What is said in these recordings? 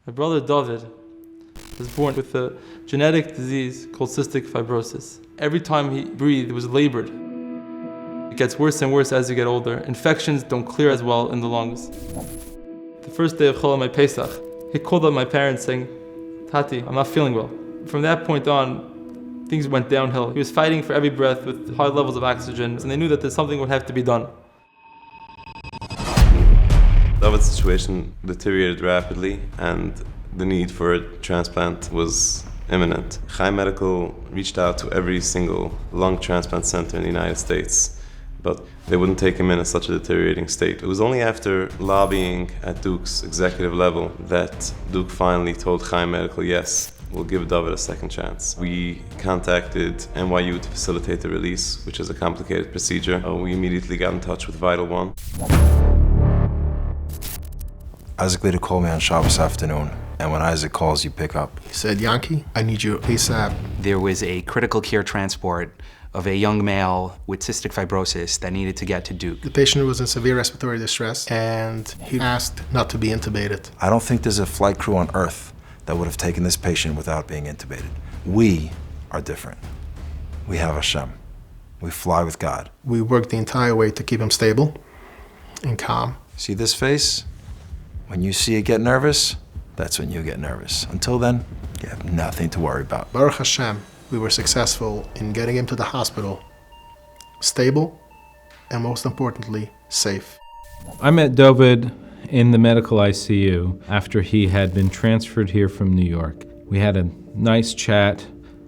My brother David was born with a genetic disease called cystic fibrosis. Every time he breathed, it was labored. It gets worse and worse as you get older. Infections don't clear as well in the lungs. The first day of Chol my Pesach, he called up my parents saying, "Tati, I'm not feeling well." From that point on, things went downhill. He was fighting for every breath with high levels of oxygen, and they knew that something would have to be done. David's situation deteriorated rapidly, and the need for a transplant was imminent. Chaim Medical reached out to every single lung transplant center in the United States, but they wouldn't take him in such a deteriorating state. It was only after lobbying at Duke's executive level that Duke finally told Chaim Medical, yes, we'll give David a second chance. We contacted NYU to facilitate the release, which is a complicated procedure. We immediately got in touch with Vital One. Isaac later called me on Shabbos afternoon, and when Isaac calls, you pick up. He said, "Yankee, I need you ASAP." There was a critical care transport of a young male with cystic fibrosis that needed to get to Duke. The patient was in severe respiratory distress, and he asked not to be intubated. I don't think there's a flight crew on Earth that would have taken this patient without being intubated. We are different. We have Hashem. We fly with God. We worked the entire way to keep him stable and calm. See this face? When you see it get nervous, that's when you get nervous. Until then, you have nothing to worry about. Baruch Hashem, we were successful in getting him to the hospital, stable, and most importantly, safe. I met David in the medical ICU after he had been transferred here from New York. We had a nice chat,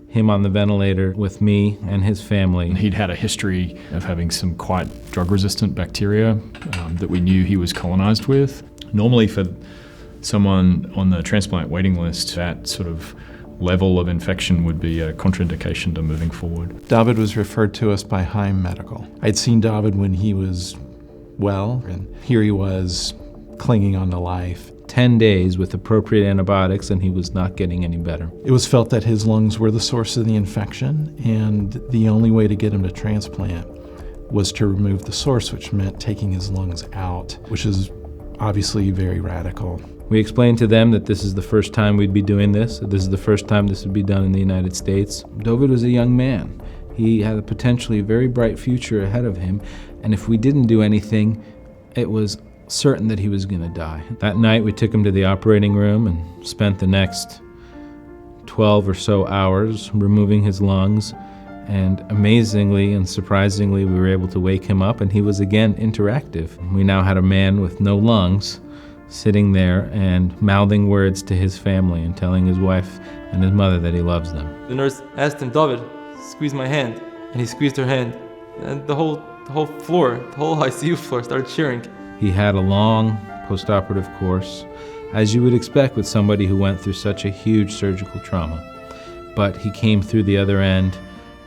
him on the ventilator with me and his family. He'd had a history of having some quite drug-resistant bacteria that we knew he was colonized with. Normally for someone on the transplant waiting list, that sort of level of infection would be a contraindication to moving forward. David was referred to us by Chaim Medical. I'd seen David when he was well, and here he was clinging on to life. 10 days with appropriate antibiotics, and he was not getting any better. It was felt that his lungs were the source of the infection, and the only way to get him to transplant was to remove the source, which meant taking his lungs out, which is obviously very radical. We explained to them that this is the first time we'd be doing this. This is the first time this would be done in the United States. David was a young man. He had a potentially very bright future ahead of him, and if we didn't do anything, it was certain that he was going to die. That night we took him to the operating room and spent the next 12 or so hours removing his lungs, and amazingly and surprisingly we were able to wake him up, and he was again interactive. We now had a man with no lungs sitting there and mouthing words to his family and telling his wife and his mother that he loves them. The nurse asked him, "David, squeeze my hand." And he squeezed her hand. And the whole floor, the whole ICU floor started cheering. He had a long post-operative course, as you would expect with somebody who went through such a huge surgical trauma. But he came through the other end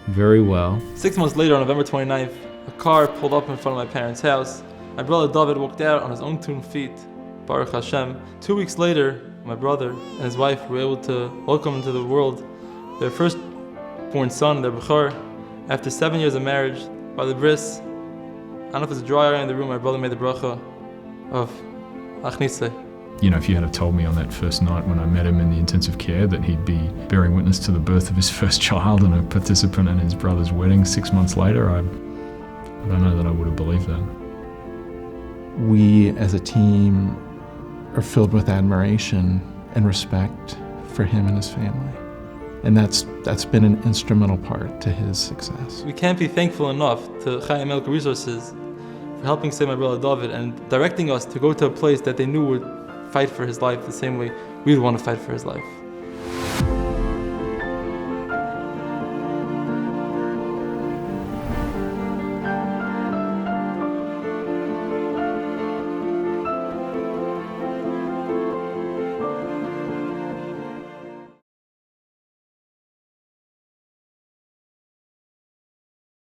very well. 6 months later, on November 29th, a car pulled up in front of my parents' house. My brother David walked out on his own 2 feet. Baruch Hashem. 2 weeks later, my brother and his wife were able to welcome into the world their firstborn son, their Bechor, after 7 years of marriage. By the bris, I don't know if it's a dry area in the room, my brother made the bracha of Achnise. You know, if you had have told me on that first night when I met him in the intensive care that he'd be bearing witness to the birth of his first child and a participant in his brother's wedding 6 months later, I don't know that I would have believed that. We as a team are filled with admiration and respect for him and his family. And that's been an instrumental part to his success. We can't be thankful enough to Chaim Medical Resources for helping save my brother David and directing us to go to a place that they knew would fight for his life the same way we'd want to fight for his life.